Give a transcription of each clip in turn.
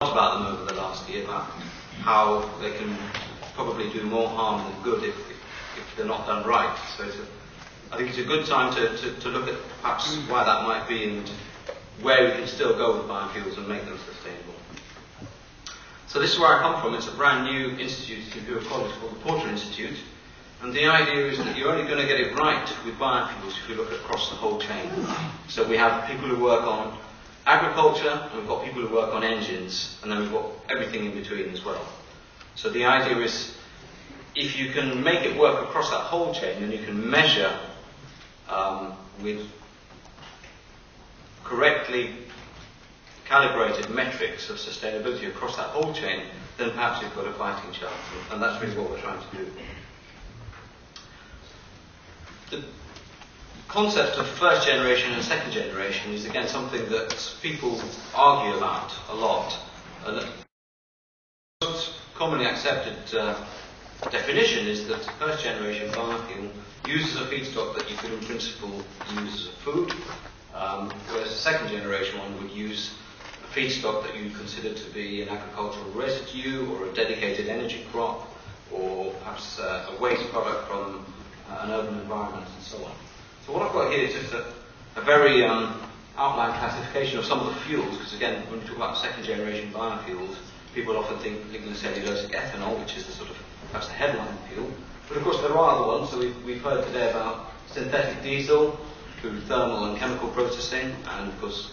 about them over the last year, about how they can probably do more harm than good if they're not done right. So I think it's a good time to look at perhaps why that might be and where we can still go with biofuels and make them sustainable. So this is where I come from. It's a brand new institute in Imperial College called the Porter Institute. And the idea is that you're only going to get it right with biofuels if you look across the whole chain. So we have people who work on agriculture, and we've got people who work on engines, and then we've got everything in between as well. So the idea is, if you can make it work across that whole chain, and you can measure with correctly calibrated metrics of sustainability across that whole chain, then perhaps you've got a fighting chance. And that's really what we're trying to do. The concept of first generation and second generation is again something that people argue about a lot. The most commonly accepted definition is that first generation biofuel uses a feedstock that you could in principle use as a food, whereas the second generation one would use a feedstock that you consider to be an agricultural residue or a dedicated energy crop or perhaps a waste product from an urban environment and so on. So what I've got here is just a very outline classification of some of the fuels, because again, when we talk about second generation biofuels, people often think particularly cellulosic ethanol, which is the sort of perhaps the headline fuel. But of course there are other ones. So we've heard today about synthetic diesel through thermal and chemical processing, and of course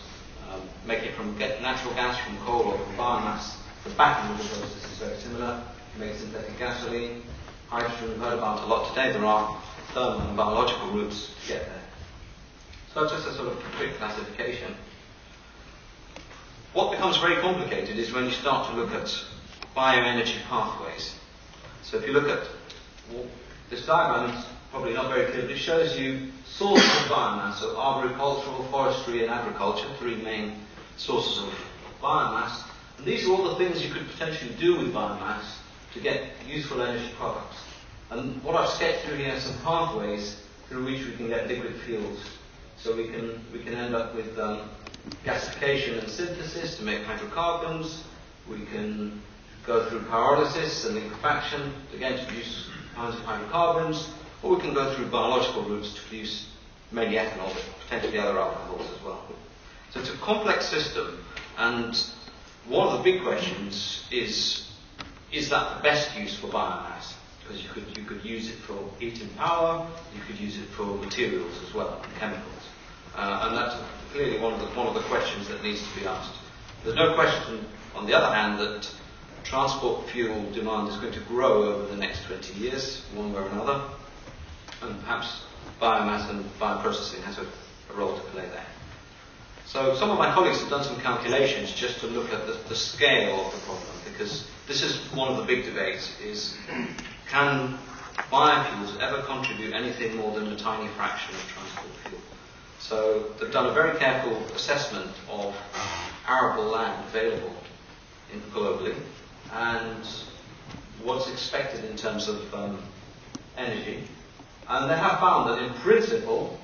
making it from natural gas from coal or from biomass. The back end of the process is very similar. You make synthetic gasoline. Hydrogen, we've heard about a lot today. There are thermal and biological routes to get there. So that's just a sort of quick classification. What becomes very complicated is when you start to look at bioenergy pathways. So if you look at this diagram, it's probably not very clear, but it shows you sources of biomass, so arboricultural, forestry and agriculture, three main sources of biomass. And these are all the things you could potentially do with biomass to get useful energy products. And what I've sketched through here are some pathways through which we can get liquid fuels. So we can end up with gasification and synthesis to make hydrocarbons. We can go through pyrolysis and liquefaction, again to produce kinds of hydrocarbons, or we can go through biological routes to produce mainly ethanol, but potentially other alcohols as well. So it's a complex system, and one of the big questions is that the best use for biomass? Because you could use it for heat and power, you could use it for materials as well, chemicals. And that's clearly one of the questions that needs to be asked. There's no question, on the other hand, that transport fuel demand is going to grow over the next 20 years, one way or another, and perhaps biomass and bioprocessing has a role to play there. So some of my colleagues have done some calculations just to look at the scale of the problem, because this is one of the big debates, is can biofuels ever contribute anything more than a tiny fraction of transport fuel? So they've done a very careful assessment of arable land available globally and what's expected in terms of energy. And they have found that in principle,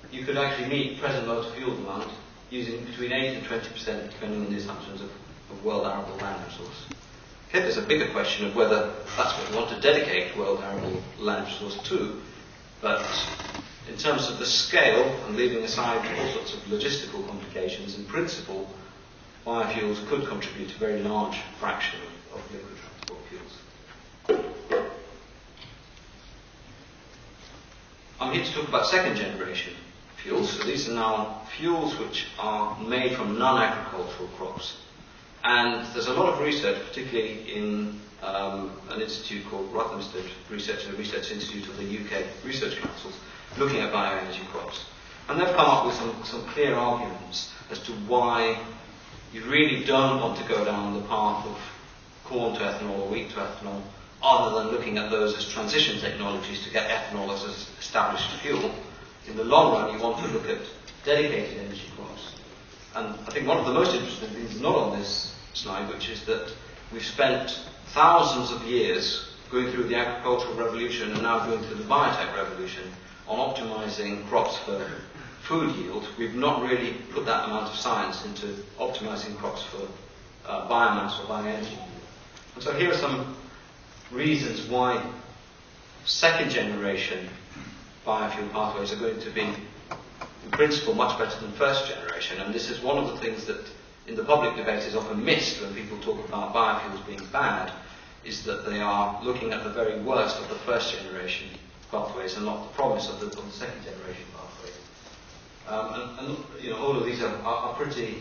you could actually meet present motor fuel demand using between 8 and 20%, depending on the assumptions of world arable land resource. Okay, there's a bigger question of whether that's what we want to dedicate world arable land resource to, but in terms of the scale, and leaving aside all sorts of logistical complications, in principle, biofuels could contribute a very large fraction of liquid transport fuels. I'm here to talk about second generation fuels. So these are now fuels which are made from non-agricultural crops. And there's a lot of research, particularly in an institute called Rothamsted Research and Research Institute of the UK Research Councils, looking at bioenergy crops. And they've come up with some clear arguments as to why you really don't want to go down the path of corn to ethanol or wheat to ethanol, other than looking at those as transition technologies to get ethanol as an established fuel. In the long run, you want to look at dedicated energy crops. And I think one of the most interesting things, not on this slide, which is that we've spent thousands of years going through the agricultural revolution and now going through the biotech revolution on optimizing crops for food yield, we've not really put that amount of science into optimizing crops for biomass or bioenergy. And so here are some reasons why second generation biofuel pathways are going to be, in principle, much better than first generation. And this is one of the things that in the public debate is often missed when people talk about biofuels being bad, is that they are looking at the very worst of the first generation pathways and not the promise of the second generation pathways. And you know, all of these are pretty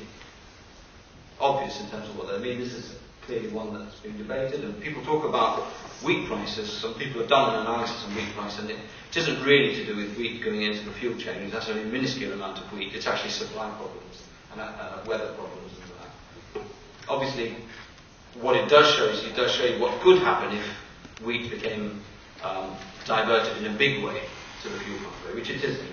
obvious in terms of what they mean. This is clearly one that's been debated, and people talk about wheat prices. Some people have done an analysis on wheat price, and it isn't really to do with wheat going into the fuel chain. That's only a minuscule amount of wheat. It's actually supply problems and weather problems and that. Obviously, what it does show is it does show you what could happen if wheat became diverted in a big way to the fuel pathway, which it isn't.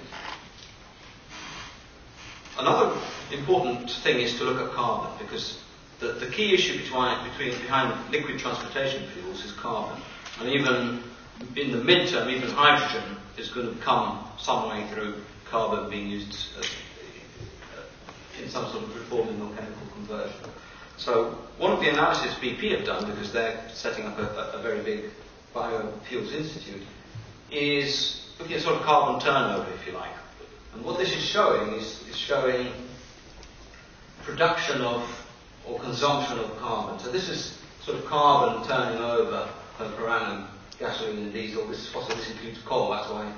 Another important thing is to look at carbon, because the key issue behind liquid transportation fuels is carbon. And even in the midterm, even hydrogen is going to come some way through carbon being used in some sort of reforming or chemical conversion. So one of the analyses BP have done, because they're setting up a very big biofuels institute, is looking at sort of carbon turnover, if you like. And what this is showing is showing production of or consumption of carbon. So this is sort of carbon turning over per annum, gasoline and diesel. This is fossil, this includes coal, that's why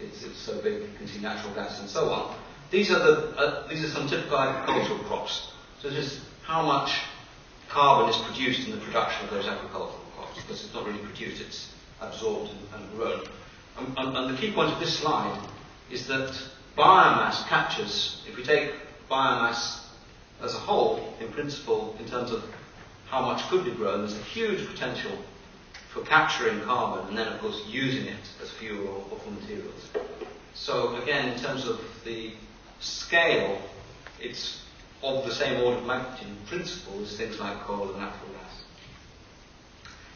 it's so big. You can see natural gas and so on. These are some typical agricultural crops. So this is how much carbon is produced in the production of those agricultural crops, because it's not really produced, it's absorbed and grown. And the key point of this slide is that biomass captures, if we take biomass as a whole, in principle, in terms of how much could be grown, there's a huge potential for capturing carbon and then, of course, using it as fuel or for materials. So, again, in terms of the scale, it's of the same order of magnitude in principle as things like coal and natural gas.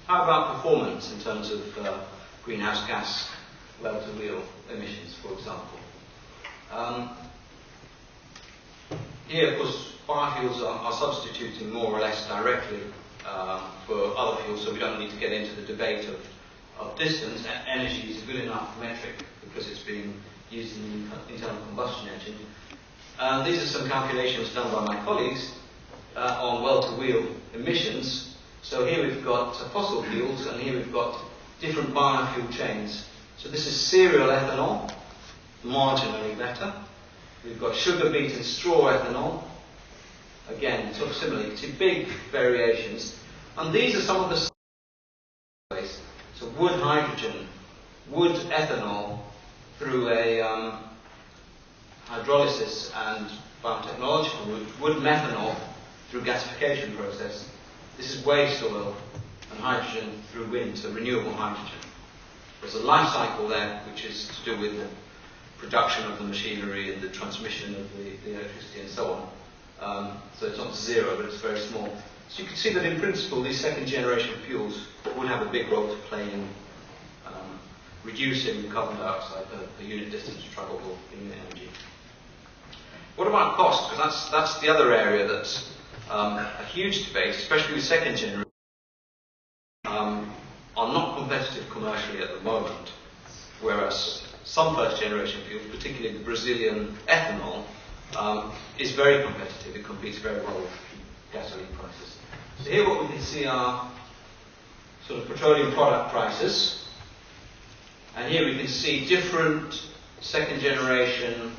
How about performance in terms of greenhouse gas well-to-wheel emissions, for example? Here, of course, biofuels are substituting more or less directly for other fuels, so we don't need to get into the debate of distance. Energy is a good enough metric because it's being used in the internal combustion engine. These are some calculations done by my colleagues on well-to-wheel emissions. So here we've got fossil fuels, and here we've got different biofuel chains. So this is cereal ethanol, marginally better. We've got sugar beet and straw ethanol. Again, sort of similar. You can see big variations. And these are some of the ways. So wood hydrogen, wood ethanol through a hydrolysis and biotechnological route, wood methanol through gasification process. This is waste oil and hydrogen through wind, so renewable hydrogen. There's a life cycle there which is to do with the production of the machinery and the transmission of the electricity and so on. So it's not zero, but it's very small. So you can see that in principle these second generation fuels would have a big role to play in reducing carbon dioxide per unit distance traveled or unit energy. What about cost? Because that's the other area that's a huge debate, especially with second generation, are not competitive commercially at the moment, whereas some first generation fuels, particularly the Brazilian ethanol, is very competitive. It competes very well with gasoline prices. So here what we can see are sort of petroleum product prices, and here we can see different second generation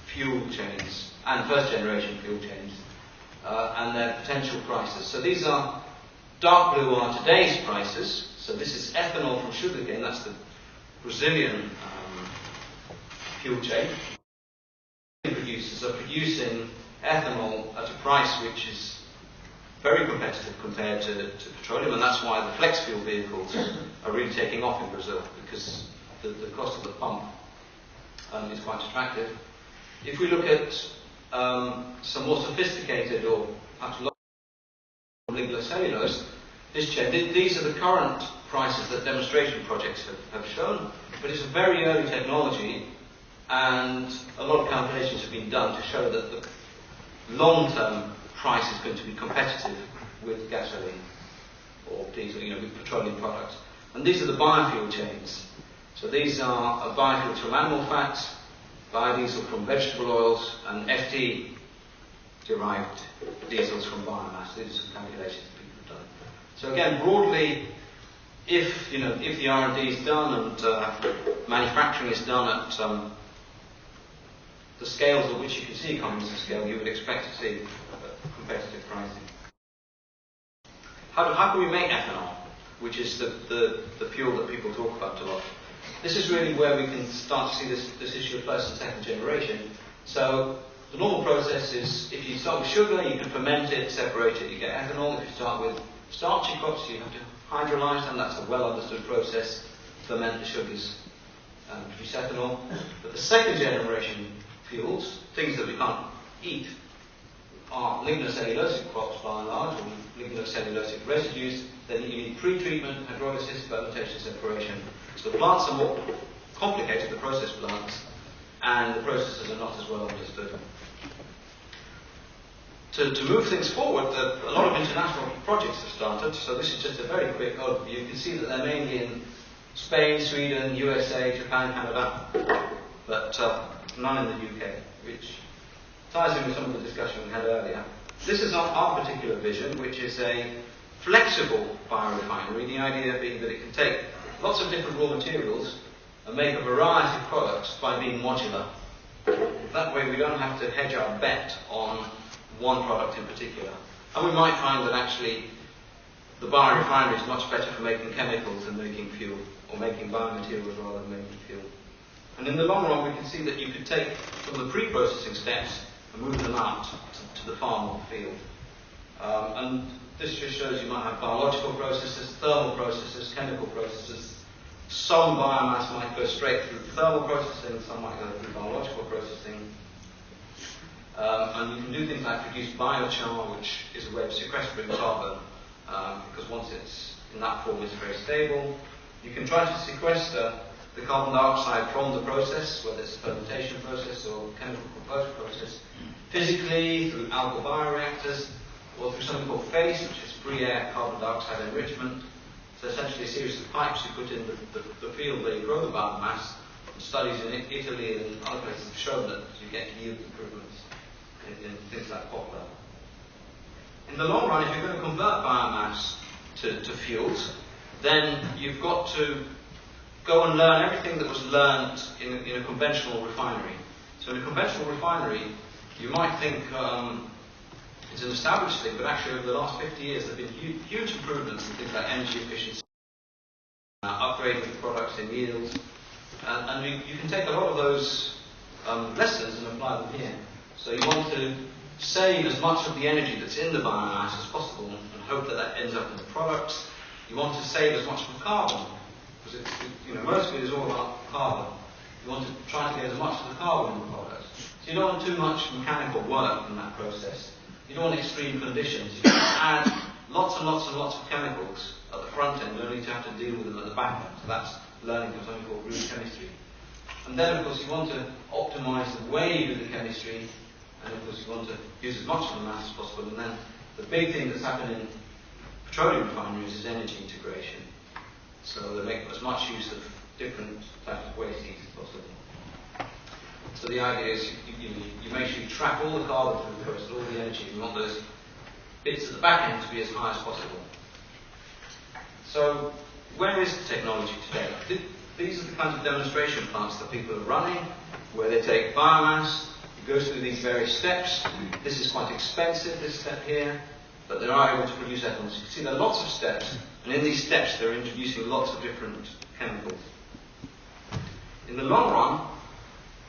fuel chains and first generation fuel chains and their potential prices. So these are, dark blue are today's prices. So this is ethanol from sugarcane, that's the Brazilian fuel chain. Producers are producing ethanol at a price which is very competitive compared to petroleum, and that's why the flex fuel vehicles are really taking off in Brazil, because the cost of the pump is quite attractive. If we look at some more sophisticated or perhaps lignocellulose cellulose, this chain, these are the current prices that demonstration projects have shown, but it's a very early technology, And a lot of calculations have been done to show that the long-term price is going to be competitive with gasoline or diesel, with petroleum products. And these are the biofuel chains. So these are biofuels from animal fats, biodiesel from vegetable oils, and FT-derived diesels from biomass. These are some calculations that people have done. So again, broadly, if the R&D is done and manufacturing is done at the scales at which you can see economies of scale, you would expect to see competitive pricing. How can we make ethanol, which is the fuel that people talk about a lot? This is really where we can start to see this issue of first and second generation. So the normal process is, if you start with sugar, you can ferment it, separate it, you get ethanol. If you start with starchy crops, you have to hydrolyze them. That's a well understood process. Ferment the sugars and produce ethanol. But the second generation fuels, things that we can't eat, are lignocellulosic crops by and large, or lignocellulosic residues. Then you need pre-treatment, hydrolysis, fermentation, separation. So the plants are more complicated, the process plants, and the processes are not as well understood. To move things forward, a lot of international projects have started. So this is just a very quick overview. You can see that they're mainly in Spain, Sweden, USA, Japan, Canada, but none in the UK, which ties in with some of the discussion we had earlier. This is our particular vision, which is a flexible biorefinery, the idea being that it can take lots of different raw materials and make a variety of products by being modular. That way we don't have to hedge our bet on one product in particular. And we might find that actually the biorefinery is much better for making chemicals than making fuel, or making biomaterials rather than making fuel. And in the long run we can see that you could take some of the pre-processing steps and move them out to the farm or the field. And this just shows you might have biological processes, thermal processes, chemical processes. Some biomass might go straight through thermal processing, some might go through biological processing. And you can do things like produce biochar, which is a way of sequestering carbon, because once it's in that form, it's very stable. You can try to sequester the carbon dioxide from the process, whether it's a fermentation process or chemical composer process, physically through algal bioreactors, or through something called FACE, which is free air carbon dioxide enrichment. So essentially a series of pipes you put in the field where you grow the biomass. Studies in Italy and other places have shown that you get yield improvements in things like poplar. In the long run, if you're going to convert biomass to fuels, then you've got to go and learn everything that was learned in a conventional refinery. So in a conventional refinery, you might think it's an established thing, but actually over the last 50 years there have been huge improvements in things like energy efficiency, upgrading the products in yields, and you can take a lot of those lessons and apply them here. So you want to save as much of the energy that's in the biomass as possible and hope that that ends up in the products. You want to save as much of the carbon, because most of it is all about carbon. You want to try to get as much of the carbon in the products. So you don't want too much mechanical work in that process. You don't want extreme conditions. You add lots and lots and lots of chemicals at the front end, only to have to deal with them at the back end. So that's learning from something called root chemistry. And then, of course, you want to optimize the way you do the chemistry, and of course you want to use as much of the mass as possible. And then the big thing that's happened in petroleum refineries is energy integration. So they make as much use of different types of waste heat as possible. So the idea is you make sure you trap all the carbon through the process, all the energy. You want those bits at the back end to be as high as possible. So where is the technology today? These are the kinds of demonstration plants that people are running, where they take biomass, it goes through these various steps. This is quite expensive, this step here, but they are able to produce ethanol. So you can see there are lots of steps, and in these steps they're introducing lots of different chemicals. In the long run,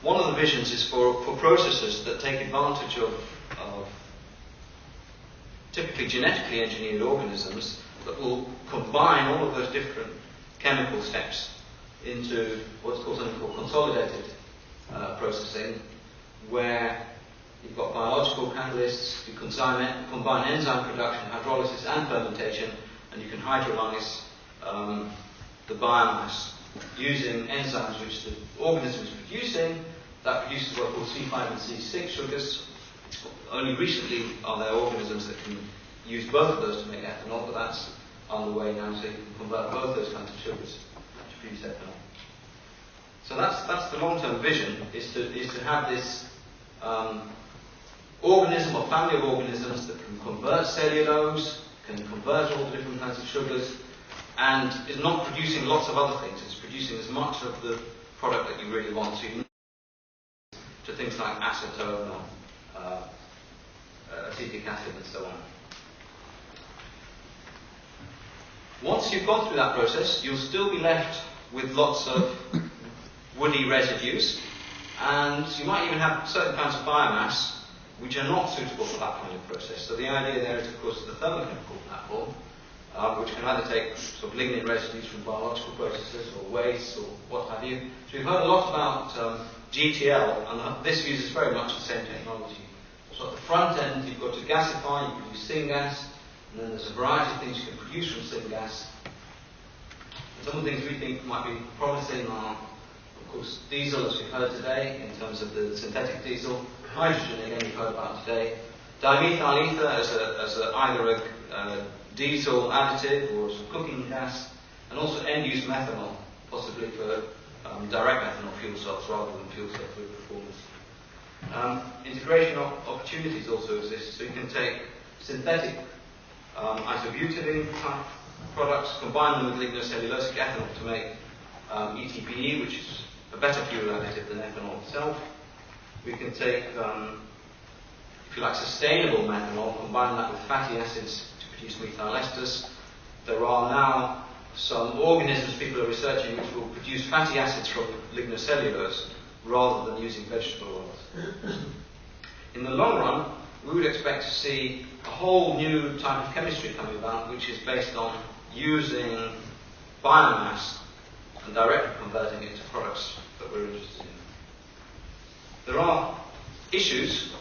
one of the visions is for processes that take advantage of typically genetically engineered organisms that will combine all of those different chemical steps into what's called something called consolidated processing, where you've got biological catalysts, you combine enzyme production, hydrolysis and fermentation, and you can hydrolyze the biomass using enzymes which the organism is producing, that produces what are called C5 and C6 sugars. Only recently are there organisms that can use both of those to make ethanol, but that's on the way now, so you can convert both those kinds of sugars to produce ethanol. So that's the long-term vision, is to have this organism or family of organisms that can convert cellulose, can convert all the different kinds of sugars, and is not producing lots of other things. It's producing as much of the product that you really want. So you can to things like acetone or acetic acid and so on. Once you've gone through that process, you'll still be left with lots of woody residues, and you might even have certain kinds of biomass which are not suitable for that kind of process. So the idea there is, of course, the thermochemical platform, which can either take sort of lignin residues from biological processes or waste or what have you. So we've heard a lot about GTL, and this uses very much the same technology. So at the front end, you've got to gasify, you produce syngas, and then there's a variety of things you can produce from syngas. And some of the things we think might be promising are, of course, diesel, as we've heard today, in terms of the synthetic diesel. Hydrogen, again, you've heard about today. Dimethyl ether as either a diesel additive or as a cooking gas, and also end-use methanol, possibly for direct methanol fuel cells rather than fuel cell fluid reformers. Integration opportunities also exist, so you can take synthetic isobutylene type products, combine them with lignocellulosic ethanol to make ETPE, which is a better fuel additive than ethanol itself. We can take, if you like, sustainable methanol, combine that with fatty acids to produce methyl esters. There are now some organisms people are researching which will produce fatty acids from lignocellulose rather than using vegetable oils. In the long run, we would expect to see a whole new type of chemistry coming about, which is based on using biomass and directly converting it to products that we're interested in. There are issues,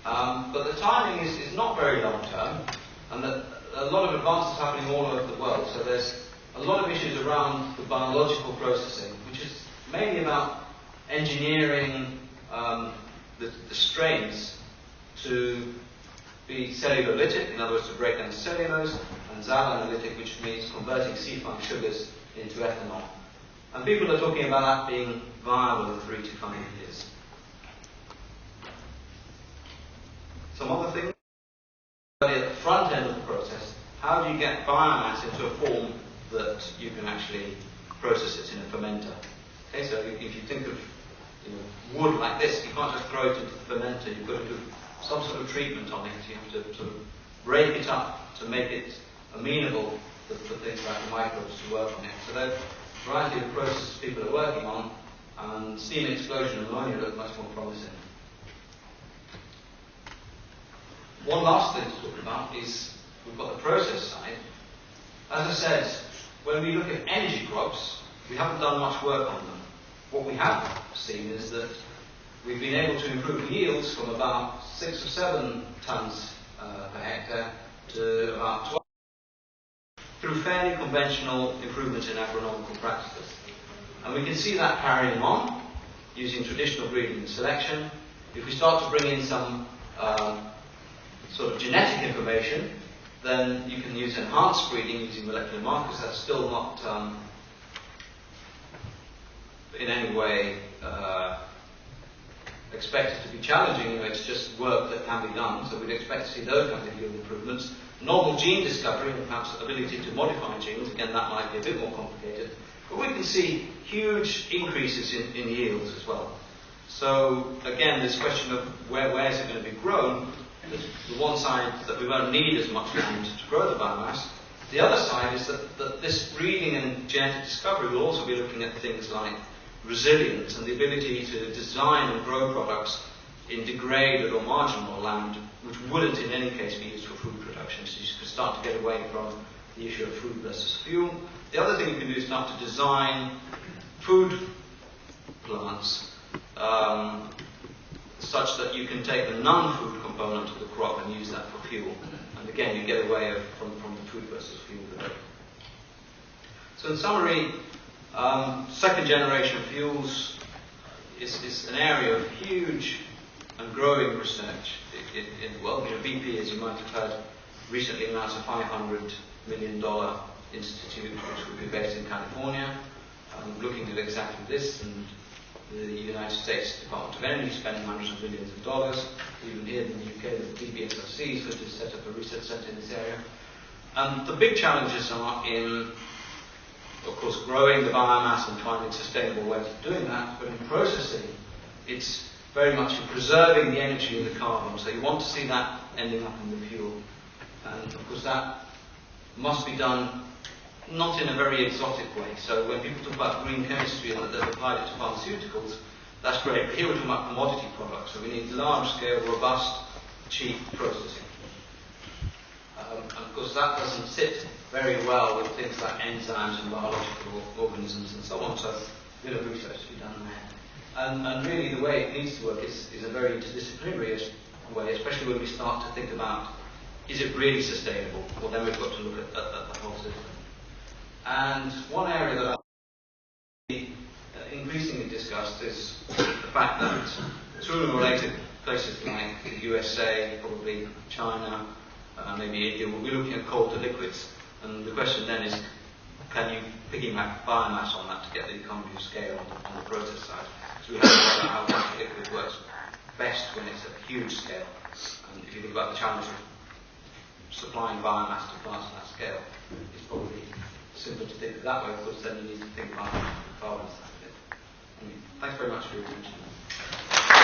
but the timing is not very long term, and that a lot of advances happening all over the world. So there's a lot of issues around the biological processing, which is mainly about engineering the strains to be cellulolytic, in other words, to break down cellulose, and xylanolytic, which means converting C5 sugars into ethanol. And people are talking about that being viable in 3 to 5 years. Some other things, at the front end of the process, how do you get biomass into a form that you can actually process it in a fermenter? Okay, so if you think of wood like this, you can't just throw it into the fermenter, you've got to do some sort of treatment on it. You have to sort of break it up to make it amenable for things like the microbes to work on it. So there's a variety of processes people are working on, and steam explosion and ammonia look much more promising. One last thing to talk about is we've got the process side. As I said, when we look at energy crops, we haven't done much work on them. What we have seen is that we've been able to improve yields from about 6 or 7 tons per hectare to about 12 through fairly conventional improvements in agronomical practices. And we can see that carrying on using traditional breeding and selection. If we start to bring in some sort of genetic information, then you can use enhanced breeding using molecular markers. That's still not in any way expected to be challenging. It's just work that can be done. So we'd expect to see those kinds of yield improvements. Novel gene discovery and perhaps ability to modify genes, again, that might be a bit more complicated. But we can see huge increases in yields as well. So again, this question of where is it going to be grown? The one side that we won't need as much land to grow the biomass. The other side is that this breeding and genetic discovery will also be looking at things like resilience and the ability to design and grow products in degraded or marginal land, which wouldn't in any case be used for food production. So you could start to get away from the issue of food versus fuel. The other thing you can do is start to design food plants such that you can take the non-food component of the crop and use that for fuel. And again, you get away from the food versus fuel debate. So in summary, second generation fuels is an area of huge and growing research in the world. You know, BP, as you might have heard, recently announced a $500 million institute which will be based in California, looking at exactly this, and the United States Department of Energy spending hundreds of millions of dollars. Even here in the UK, the DBSRC is going to set up a research centre in this area. The big challenges are in, of course, growing the biomass and finding sustainable ways of doing that, but in processing, it's very much in preserving the energy in the carbon. So you want to see that ending up in the fuel. And of course that must be done not in a very exotic way. So when people talk about green chemistry and that they've applied it to pharmaceuticals, that's great. But here we're talking about commodity products, so we need large-scale, robust, cheap processing. And of course that doesn't sit very well with things like enzymes and biological organisms and so on, so a bit of research to be done there. And really the way it needs to work is a very interdisciplinary way, especially when we start to think about, is it really sustainable? Well, then we've got to look at the whole system. And one area that I've increasingly discussed is the fact that through related places like the USA, probably China, maybe India, we'll be looking at coal to liquids. And the question then is, can you piggyback biomass on that to get the economy of scale on the process side? So we have to work out how coal to liquid works best when it's at a huge scale. And if you think about the challenge of supplying biomass to plants on that scale, it's probably simpler to think that way, of course, then you need to think about the carbon side of it. Thanks very much for your attention.